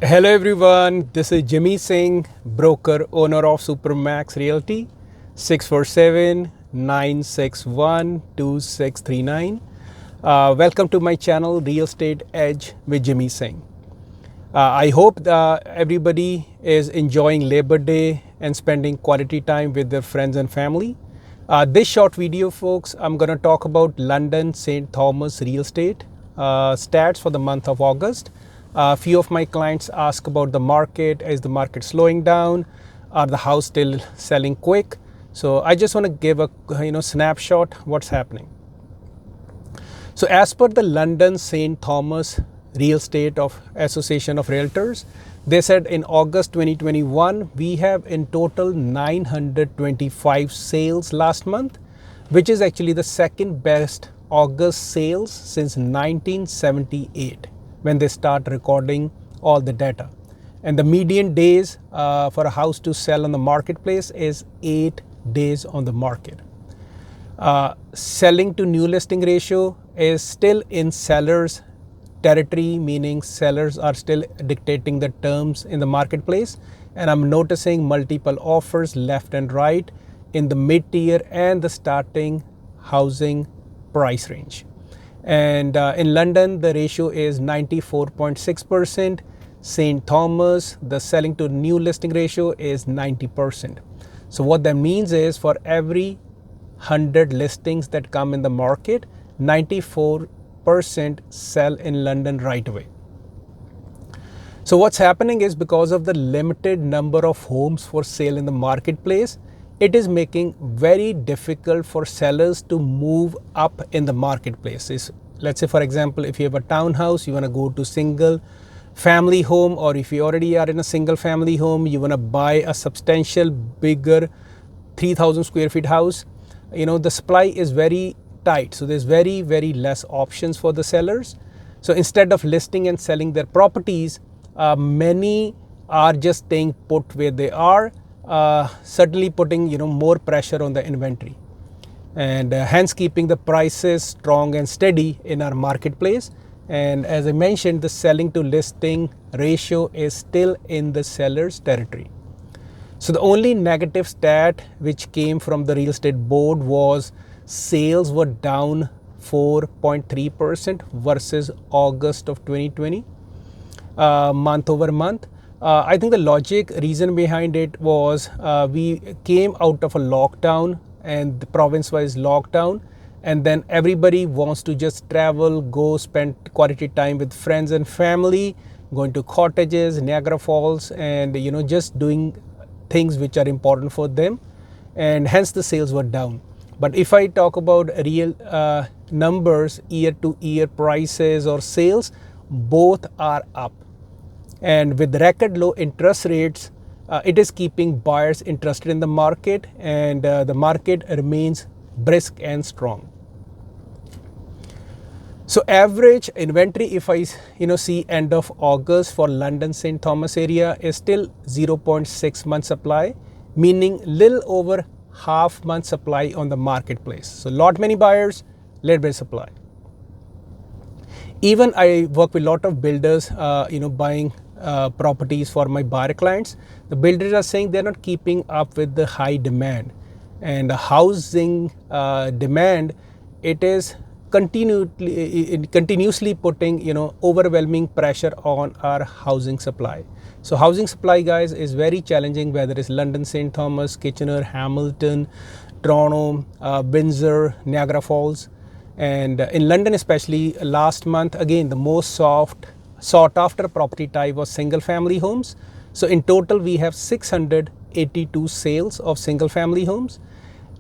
Hello everyone, this is Jimmy Singh, broker owner of Supermax Realty, 647-961-2639. Welcome to my channel, Real Estate Edge with Jimmy Singh. I hope everybody is enjoying Labor Day and spending quality time with their friends and family. This short video, folks, I'm going to talk about London St. Thomas real estate stats for the month of August. A few of my clients ask about the market. Is the market slowing down? Are the house still selling quick? So I just want to give a snapshot what's happening. So as per the London St. Thomas Real Estate of Association of Realtors, they said in August 2021, we have in total 925 sales last month, which is actually the second best August sales since 1978 when they start recording all the data. And the median days for a house to sell on the marketplace is 8 days on the market. Selling to new listing ratio is still in sellers territory, meaning sellers are still dictating the terms in the marketplace, and I'm noticing multiple offers left and right in the mid-tier and the starting housing price range. And in London the ratio is 94.6%. St. Thomas, the selling to new listing ratio is 90%. So what that means is for every 100 listings that come in the market, 94% sell in London right away. So what's happening is because of the limited number of homes for sale in the marketplace, it is making very difficult for sellers to move up in the marketplace. Let's say, for example, if you have a townhouse, you want to go to single family home, or if you already are in a single family home, you want to buy a substantial bigger 3,000 square feet house. The supply is very tight, so there's very less options for the sellers. So instead of listing and selling their properties, many are just staying put where they are, certainly putting more pressure on the inventory, and hence keeping the prices strong and steady in our marketplace. And as I mentioned, the selling to listing ratio is still in the seller's territory. So the only negative stat which came from the real estate board was sales were down 4.3% versus August of 2020, month over month. I think the logic reason behind it was we came out of a lockdown and the province-wise lockdown, and then everybody wants to just travel, go spend quality time with friends and family, going to cottages, Niagara Falls, and just doing things which are important for them, and hence the sales were down. But if I talk about real numbers, year to year prices or sales, both are up. And with record low interest rates, it is keeping buyers interested in the market, and the market remains brisk and strong. So average inventory, if I see end of August for London St. Thomas area, is still 0.6 month supply, meaning little over half month supply on the marketplace. So lot many buyers, little bit supply. Even I work with a lot of builders, buying properties for my buyer clients. The builders are saying they're not keeping up with the high demand, and the housing demand, it is continuously putting overwhelming pressure on our housing supply. So housing supply, guys, is very challenging, whether it's London St. Thomas, Kitchener, Hamilton, Toronto, Windsor, Niagara Falls. And in London especially, last month, again, the most sought after property type was single family homes. So in total we have 682 sales of single family homes.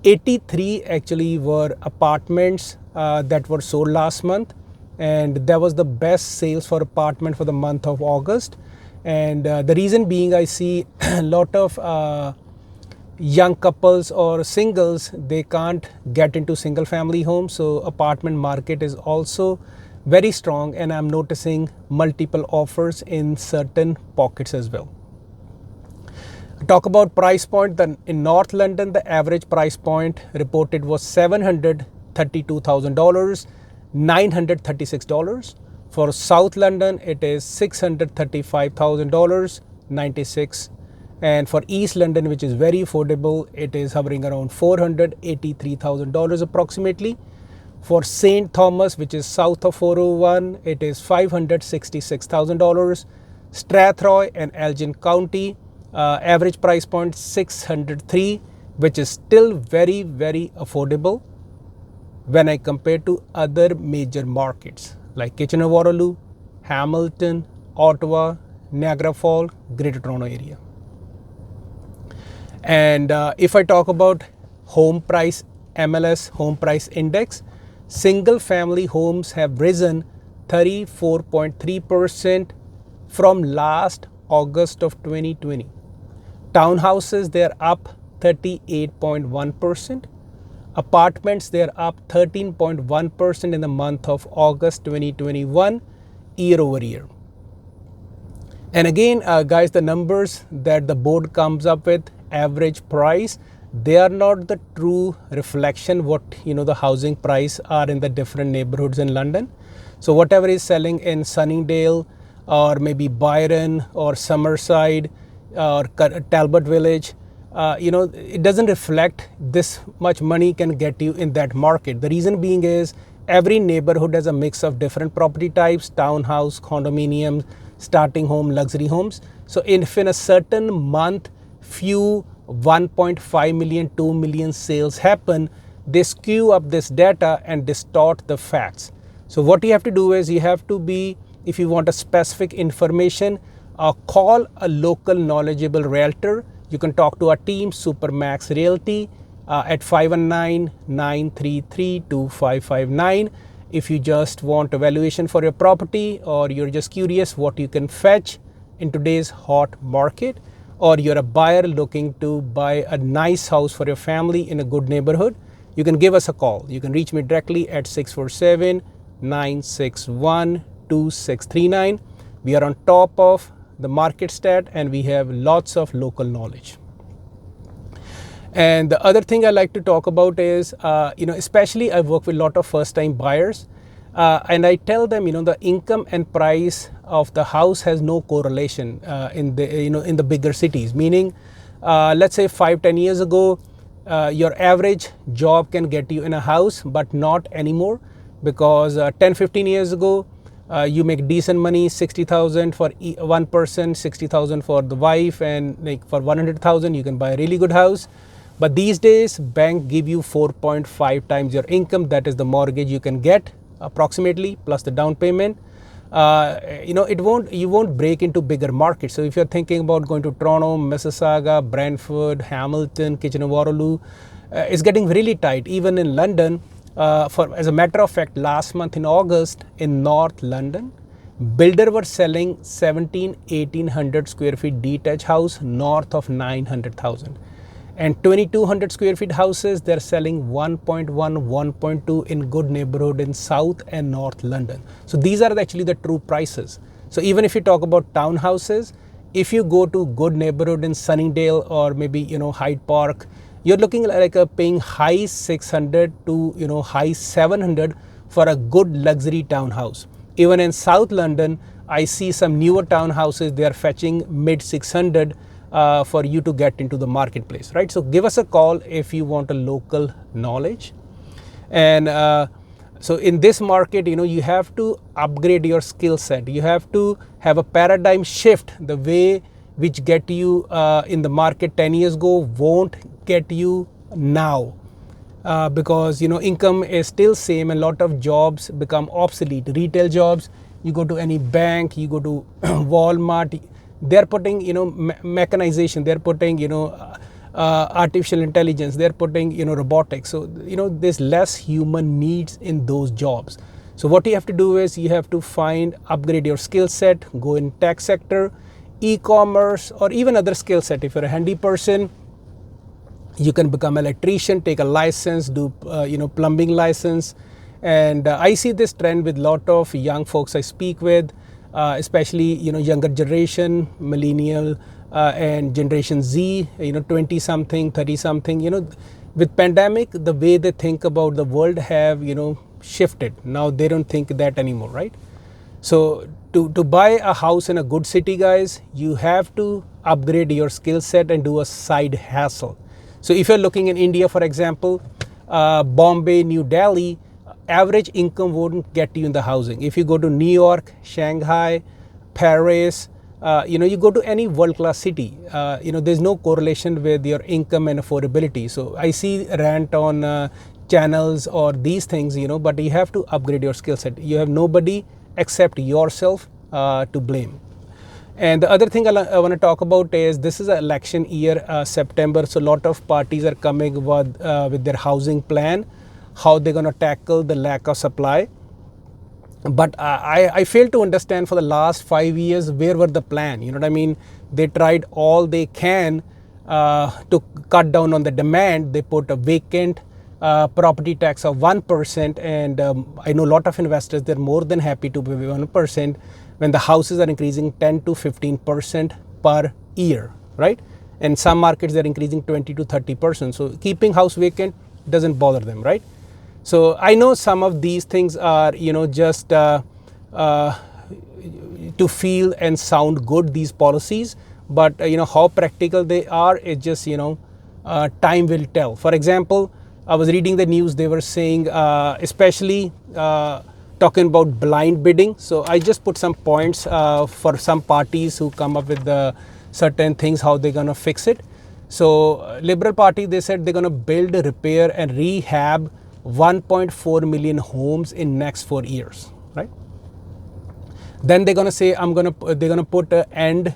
83 actually were apartments that were sold last month, and that was the best sales for apartment for the month of August. And the reason being, I see a lot of young couples or singles, they can't get into single family homes, so apartment market is also very strong, and I'm noticing multiple offers in certain pockets as well. Talk about price point, then in North London the average price point reported was $732,000, $936 For South London, it is $635,000, 96. And for East London, which is very affordable, it is hovering around $483,000 approximately. For St. Thomas, which is south of 401, it is $566,000. Strathroy and Elgin County, average price point 603, which is still very, very affordable when I compare to other major markets like Kitchener-Waterloo, Hamilton, Ottawa, Niagara Falls, Greater Toronto Area. And if I talk about home price MLS home price index, single family homes have risen 34.3% from last August of 2020. Townhouses, they're up 38.1%. Apartments, they're up 13.1% in the month of August 2021, year over year. And again, guys, the numbers that the board comes up with, average price, they are not the true reflection what the housing price are in the different neighborhoods in London. So whatever is selling in Sunningdale or maybe Byron or Summerside or Talbot Village, it doesn't reflect this much money can get you in that market. The reason being is every neighborhood has a mix of different property types, townhouse, condominiums, starting home, luxury homes. So if in a certain month, few 1.5 million, 2 million sales happen, they skew up this data and distort the facts. So what you have to do is you have to be, if you want a specific information, call a local knowledgeable realtor. You can talk to our team, Supermax Realty, at 519-933-2559. If you just want evaluation for your property or you're just curious what you can fetch in today's hot market, or you're a buyer looking to buy a nice house for your family in a good neighborhood, you can give us a call. You can reach me directly at 647-961-2639. We are on top of the market stat and we have lots of local knowledge. And the other thing I like to talk about is, especially I work with a lot of first-time buyers, and I tell them, the income and price of the house has no correlation in the bigger cities. Meaning, let's say 5-10 years ago, your average job can get you in a house, but not anymore, because 10-15 years ago, you make decent money, 60,000 for one person, 60,000 for the wife, and like for 100,000 you can buy a really good house. But these days, bank give you 4.5 times your income. That is the mortgage you can get approximately, plus the down payment. You won't break into bigger markets. So if you're thinking about going to Toronto, Mississauga, Brantford, Hamilton, Kitchener-Waterloo, it's getting really tight. Even in London, as a matter of fact, last month in August in North London, builder were selling 1,800 square feet detached house north of 900,000. And 2,200 square feet houses, they're selling 1.1, 1.2 in good neighborhood in South and North London. So these are actually the true prices. So even if you talk about townhouses, if you go to good neighborhood in Sunningdale or maybe, Hyde Park, you're looking like paying high 600 to, high 700 for a good luxury townhouse. Even in South London, I see some newer townhouses, they are fetching mid 600 for you to get into the marketplace, right? So give us a call if you want a local knowledge. And so in this market, you have to upgrade your skill set. You have to have a paradigm shift. The way which get you in the market 10 years ago won't get you now. Because income is still same and a lot of jobs become obsolete. Retail jobs, you go to any bank, you go to Walmart, they're putting mechanization, they're putting artificial intelligence, they're putting robotics. So there's less human needs in those jobs. So what you have to do is you have to upgrade your skill set, go in tech sector, e-commerce, or even other skill set. If you're a handy person, you can become an electrician, take a license, do plumbing license. And I see this trend with a lot of young folks I speak with, especially younger generation, millennial and generation Z, 20 something, 30 something. With pandemic, the way they think about the world have shifted. Now they don't think that anymore, right? So to buy a house in a good city, guys, you have to upgrade your skill set and do a side hustle. So if you're looking in India, for example, Bombay, New Delhi, average income wouldn't get you in the housing. If you go to New York, Shanghai, Paris, you go to any world-class city, there's no correlation with your income and affordability. So I see rant on channels or these things, but you have to upgrade your skill set. You have nobody except yourself to blame. And the other thing I want to talk about is this is an election year, September, so a lot of parties are coming with their housing plan, how they're going to tackle the lack of supply. But I fail to understand for the last 5 years where were the plan. You know what I mean? They tried all they can to cut down on the demand. They put a vacant property tax of 1%, and I know a lot of investors, they're more than happy to pay 1% when the houses are increasing 10 to 15% per year, right? And some markets they're increasing 20 to 30%. So keeping house vacant doesn't bother them, right? So I know some of these things are, just to feel and sound good, these policies, but how practical they are, it just, time will tell. For example, I was reading the news, they were saying, especially talking about blind bidding. So I just put some points for some parties who come up with certain things, how they're going to fix it. So Liberal Party, they said they're going to build, repair and rehab 1.4 million homes in next 4 years, right? Then they're going to say they're going to put an end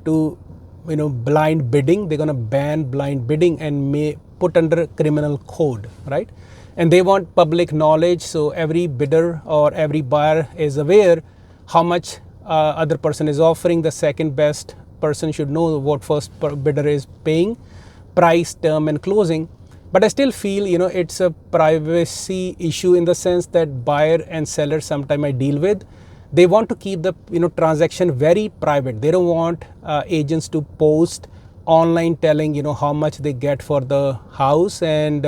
to blind bidding. They're going to ban blind bidding and may put under criminal code, right? And they want public knowledge, so every bidder or every buyer is aware how much other person is offering. The second best person should know what first bidder is paying, price, term and closing. But I still feel, it's a privacy issue in the sense that buyer and seller sometime I deal with, they want to keep the transaction very private. They don't want agents to post online telling how much they get for the house, and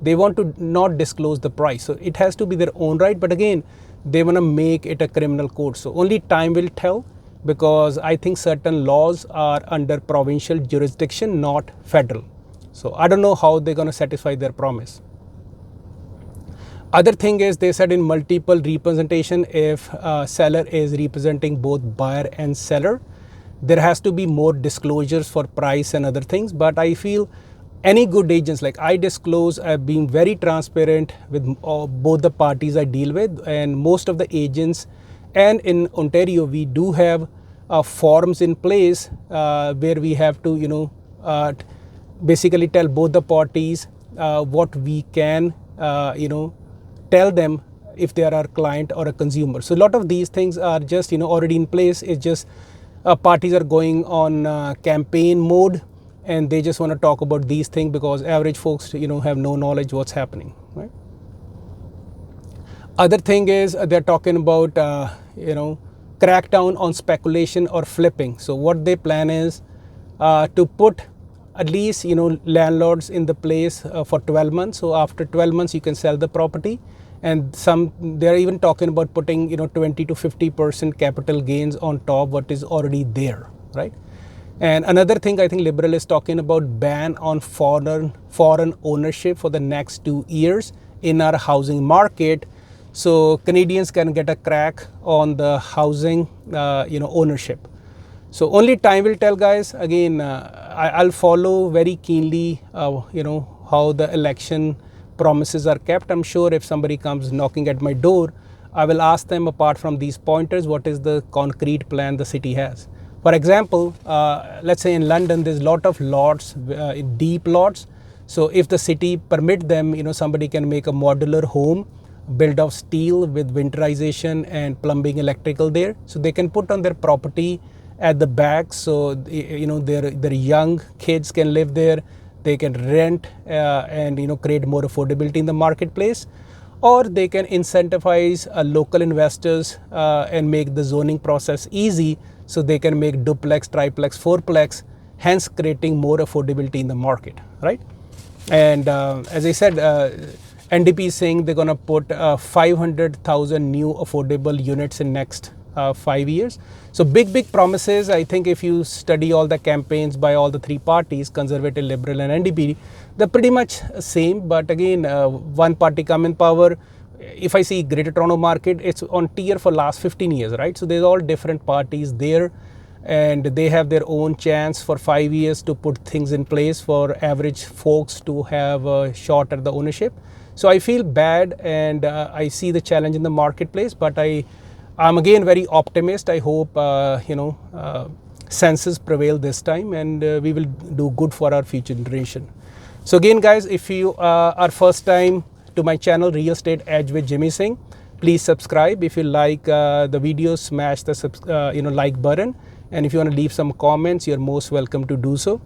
they want to not disclose the price. So it has to be their own right, but again, they want to make it a criminal code. So only time will tell, because I think certain laws are under provincial jurisdiction, not federal. So I don't know how they're going to satisfy their promise. Other thing is, they said in multiple representation, if seller is representing both buyer and seller, there has to be more disclosures for price and other things. But I feel any good agents, like I disclose, I've been very transparent with both the parties I deal with, and most of the agents. And in Ontario, we do have forms in place where we have to, basically tell both the parties what we can, tell them if they are our client or a consumer. So a lot of these things are just, already in place. It's just parties are going on campaign mode, and they just want to talk about these things because average folks, have no knowledge what's happening, right? Other thing is they're talking about, crackdown on speculation or flipping. So what they plan is to put at least landlords in the place for 12 months. So after 12 months you can sell the property, and they're even talking about putting 20 to 50% capital gains on top what is already there, right? And another thing I think Liberal is talking about, ban on foreign ownership for the next 2 years in our housing market, so Canadians can get a crack on the housing ownership. So only time will tell, guys. Again, I'll follow very keenly, how the election promises are kept. I'm sure if somebody comes knocking at my door, I will ask them, apart from these pointers, what is the concrete plan the city has. For example, let's say in London, there's a lot of lots, deep lots. So if the city permit them, somebody can make a modular home built of steel with winterization and plumbing, electrical there. So they can put on their property at the back, so their young kids can live there. They can rent and create more affordability in the marketplace, or they can incentivize local investors and make the zoning process easy, so they can make duplex, triplex, fourplex, hence creating more affordability in the market, right? And as I said, NDP is saying they're going to put 500,000 new affordable units in next 5 years. So big promises. I think if you study all the campaigns by all the three parties, Conservative, Liberal and NDP, they're pretty much same. But again, one party come in power. If I see Greater Toronto market, it's on tier for last 15 years, right? So there's all different parties there, and they have their own chance for 5 years to put things in place for average folks to have a shot at the ownership. So I feel bad, and I see the challenge in the marketplace, but I'm again very optimist. I hope senses prevail this time, and we will do good for our future generation. So again, guys, if you are first time to my channel, Real Estate Edge with Jimmy Singh, please subscribe. If you like the video, smash the like button, and if you want to leave some comments, you're most welcome to do so.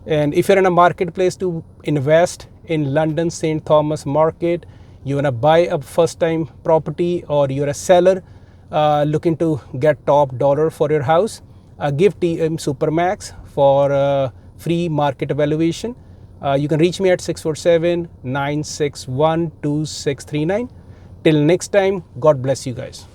And if you're in a marketplace to invest in London St. Thomas market, you want to buy a first time property, or you're a seller looking to get top dollar for your house, give TM Supermax for free market evaluation. You can reach me at 647-961-2639. Till next time, God bless you guys.